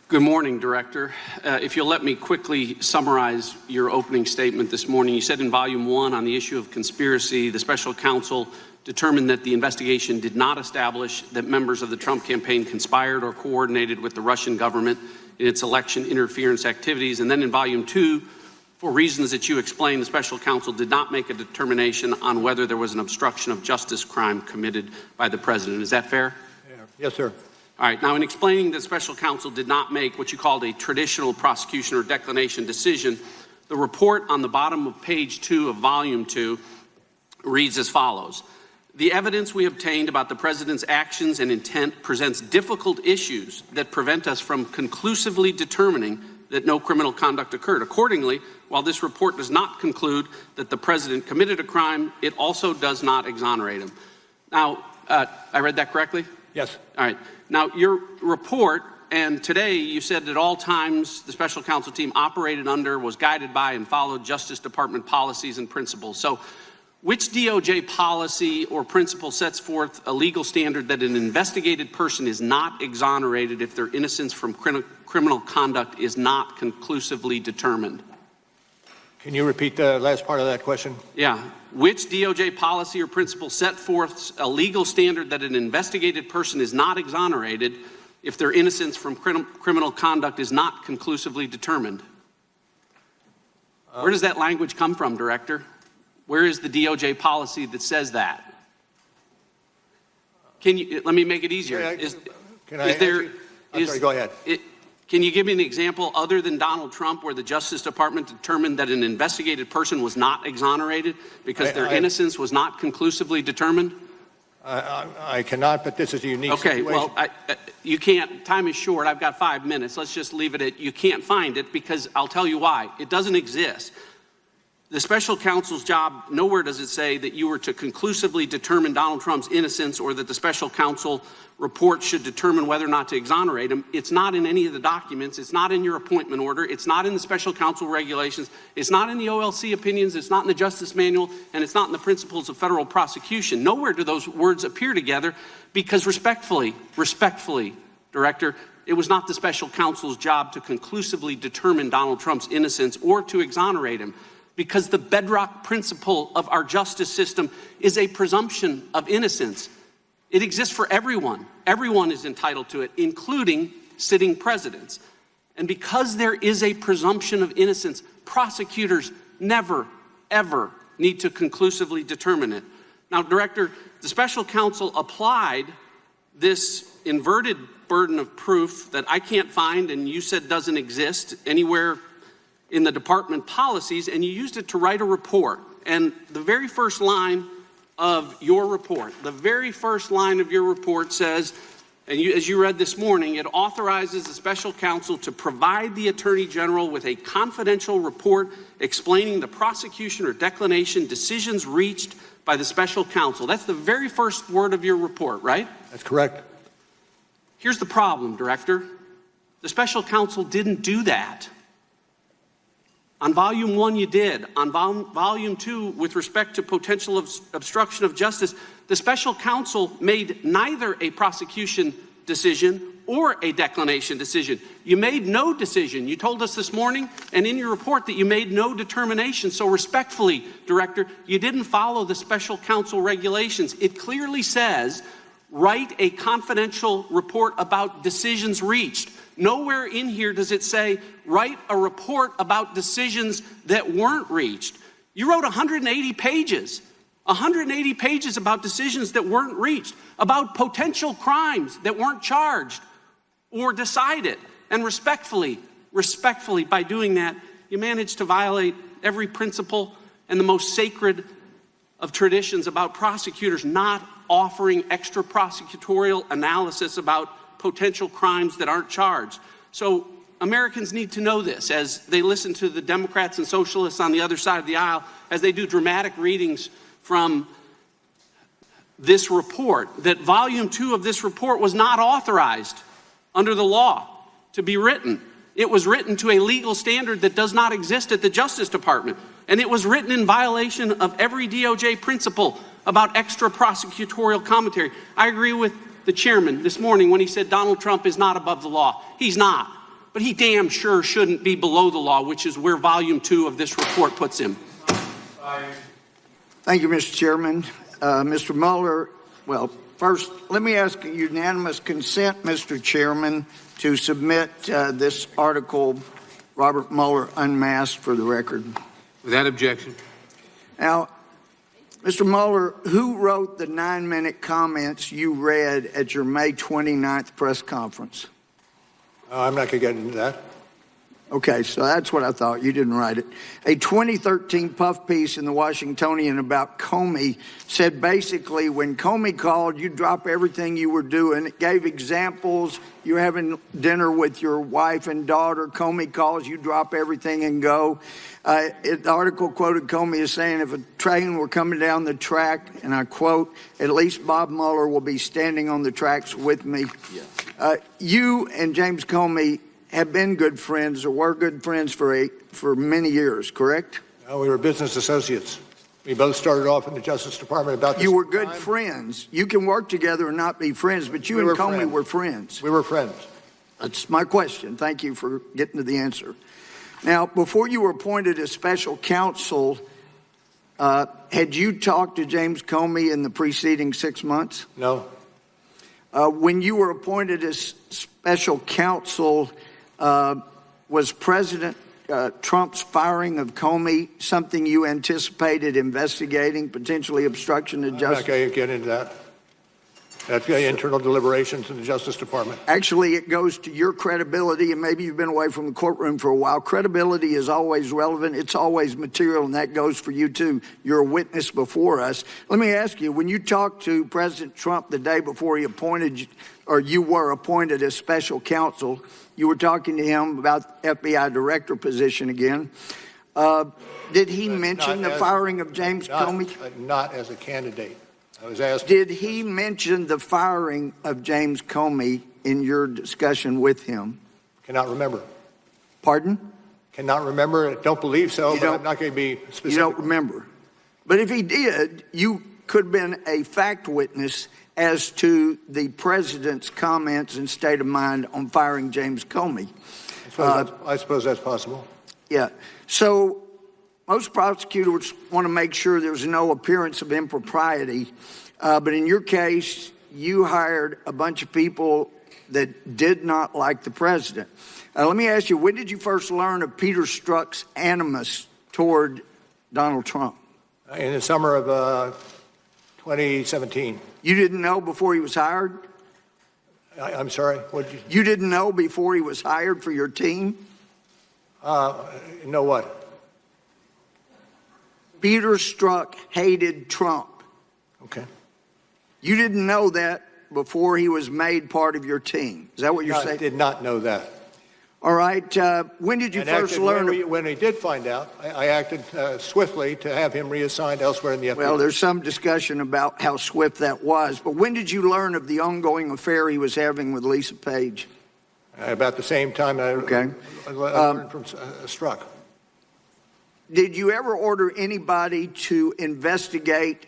Good morning, Director. If you'll let me quickly summarize your opening statement this morning. You said in Volume 1 on the issue of conspiracy, the special counsel determined that the investigation did not establish that members of the Trump campaign conspired or coordinated with the Russian government in its election interference activities. And then in Volume 2, for reasons that you explained, the special counsel did not make a determination on whether there was an obstruction of justice crime committed by the president. Is that fair? Yes, sir. All right. Now, in explaining that special counsel did not make what you called a traditional prosecution or declination decision, the report on the bottom of page 2 of Volume 2 reads as follows. The evidence we obtained about the president's actions and intent presents difficult issues that prevent us from conclusively determining that no criminal conduct occurred. Accordingly, while this report does not conclude that the president committed a crime, it also does not exonerate him. Now, I read that correctly? Yes. All right. Now, your report, and today you said at all times the special counsel team operated under, was guided by, and followed Justice Department policies and principles. So which DOJ policy or principle sets forth a legal standard that an investigated person is not exonerated if their innocence from criminal conduct is not conclusively determined? Can you repeat the last part of that question? Yeah. Which DOJ policy or principle set forth a legal standard that an investigated person is not exonerated if their innocence from criminal conduct is not conclusively determined? Where does that language come from, Director? Where is the DOJ policy that says that? Let me make it easier. Go ahead. Can you give me an example other than Donald Trump where the Justice Department determined that an investigated person was not exonerated because their innocence was not conclusively determined? I cannot, but this is a unique situation. Okay, well, you can't. Time is short. I've got 5 minutes. Let's just leave it at you can't find it because I'll tell you why. It doesn't exist. The special counsel's job, nowhere does it say that you were to conclusively determine Donald Trump's innocence or that the special counsel report should determine whether or not to exonerate him. It's not in any of the documents. It's not in your appointment order. It's not in the special counsel regulations. It's not in the OLC opinions. It's not in the Justice Manual. And it's not in the principles of federal prosecution. Nowhere do those words appear together because respectfully, Director, it was not the special counsel's job to conclusively determine Donald Trump's innocence or to exonerate him, because the bedrock principle of our justice system is a presumption of innocence. It exists for everyone. Everyone is entitled to it, including sitting presidents. And because there is a presumption of innocence, prosecutors never, ever need to conclusively determine it. Now, Director, the special counsel applied this inverted burden of proof that I can't find and you said doesn't exist anywhere in the department policies, and you used it to write a report. And the very first line of your report, says, and as you read this morning, it authorizes the special counsel to provide the Attorney General with a confidential report explaining the prosecution or declination decisions reached by the special counsel. That's the very first word of your report, right? That's correct. Here's the problem, Director. The special counsel didn't do that. On Volume 1, you did. On Volume 2, with respect to potential obstruction of justice, the special counsel made neither a prosecution decision or a declination decision. You made no decision. You told us this morning and in your report that you made no determination. So respectfully, Director, you didn't follow the special counsel regulations. It clearly says, write a confidential report about decisions reached. Nowhere in here does it say, write a report about decisions that weren't reached. You wrote 180 pages about decisions that weren't reached, about potential crimes that weren't charged or decided. And respectfully, by doing that, you managed to violate every principle and the most sacred of traditions about prosecutors not offering extra prosecutorial analysis about potential crimes that aren't charged. So Americans need to know this as they listen to the Democrats and socialists on the other side of the aisle, as they do dramatic readings from this report, that Volume 2 of this report was not authorized under the law to be written. It was written to a legal standard that does not exist at the Justice Department. And it was written in violation of every DOJ principle about extra prosecutorial commentary. I agree with the chairman this morning when he said Donald Trump is not above the law. He's not. but he damn sure shouldn't be below the law, which is where volume 2 of this report puts him. Thank you, Mr. Chairman. Mr. Mueller, well, first, let me ask unanimous consent, Mr. Chairman, to submit this article, Robert Mueller Unmasked, for the record. Without objection. Now, Mr. Mueller, who wrote the 9-minute comments you read at your May 29th press conference? I'm not going to get into that. Okay, so that's what I thought. You didn't write it. A 2013 puff piece in the Washingtonian about Comey said basically when Comey called, you drop everything you were doing. It gave examples. You're having dinner with your wife and daughter. Comey calls, you drop everything and go. The article quoted Comey as saying, if a train were coming down the track, and I quote, at least Bob Mueller will be standing on the tracks with me. Yeah. You and James Comey have been good friends or were good friends for many years, correct? We were business associates. We both started off in the Justice Department about this. You were good friends. You can work together and not be friends, but you and Comey were friends. We were friends. That's my question. Thank you for getting to the answer. Now, before you were appointed as special counsel, had you talked to James Comey in the preceding 6 months? No. When you were appointed as special counsel, was President Trump's firing of Comey something you anticipated investigating, potentially obstruction of justice? I'm not going to get into that. That's internal deliberations in the Justice Department. Actually, it goes to your credibility, and maybe you've been away from the courtroom for a while. Credibility is always relevant. It's always material, and that goes for you, too. You're a witness before us. Let me ask you, when you talked to President Trump the day before he appointed you, or you were appointed as special counsel, you were talking to him about FBI director position again. Did he mention the firing of James Comey? Not as a candidate. I was asked. Did he mention the firing of James Comey in your discussion with him? Cannot remember. Pardon? Cannot remember. Don't believe so, but I'm not going to be specific. You don't remember. But if he did, you could have been a fact witness as to the president's comments and state of mind on firing James Comey. I suppose that's possible. Yeah. So most prosecutors want to make sure there's no appearance of impropriety. But in your case, you hired a bunch of people that did not like the president. Let me ask you, when did you first learn of Peter Strzok's animus toward Donald Trump? In the summer of 2017. You didn't know before he was hired? I'm sorry? What did You didn't know before he was hired for your team? know what? Peter Strzok hated Trump. Okay. You didn't know that before he was made part of your team. Is that what you're I saying? did not know that. All right. When did you first learn? When he did find out, I acted swiftly to have him reassigned elsewhere in the FBI. Well, there's some discussion about how swift that was. But when did you learn of the ongoing affair he was having with Lisa Page? About the same time I learned from Strzok. Did you ever order anybody to investigate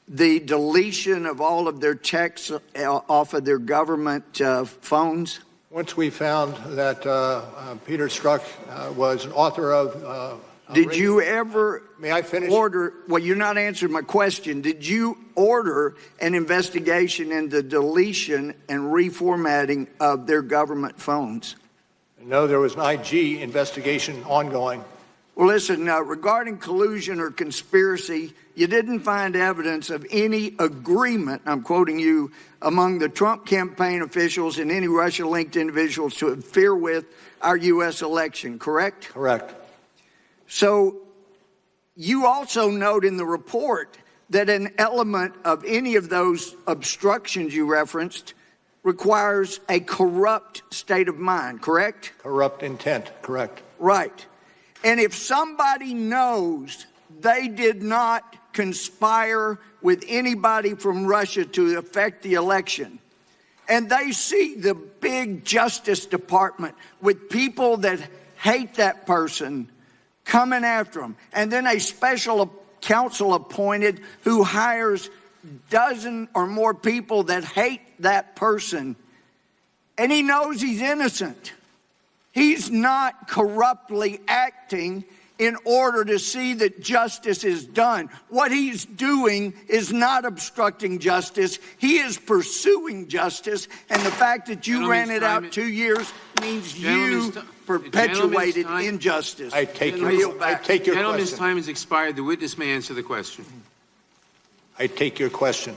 the deletion of all of their texts off of their government phones? Once we found that Peter Strzok was an author of... Did you ever May I finish? order... Well, you're not answering my question. Did you order an investigation into deletion and reformatting of their government phones? No, there was an IG investigation ongoing. Well, listen, regarding collusion or conspiracy, you didn't find evidence of any agreement, I'm quoting you, among the Trump campaign officials and any Russia-linked individuals to interfere with our U.S. election, correct? Correct. So you also note in the report that an element of any of those obstructions you referenced requires a corrupt state of mind, correct? Corrupt intent, correct. Right. And if somebody knows they did not conspire with anybody from Russia to affect the election, and they see the big Justice Department with people that hate that person coming after them, and then a special counsel appointed who hires dozen or more people that hate that person, and he knows he's innocent, He's not corruptly acting in order to see that justice is done. What he's doing is not obstructing justice. He is pursuing justice. And the fact that you ran it out 2 years means you perpetuated injustice. I take your Gentleman's question. time has expired. The witness may answer the question. I take your question.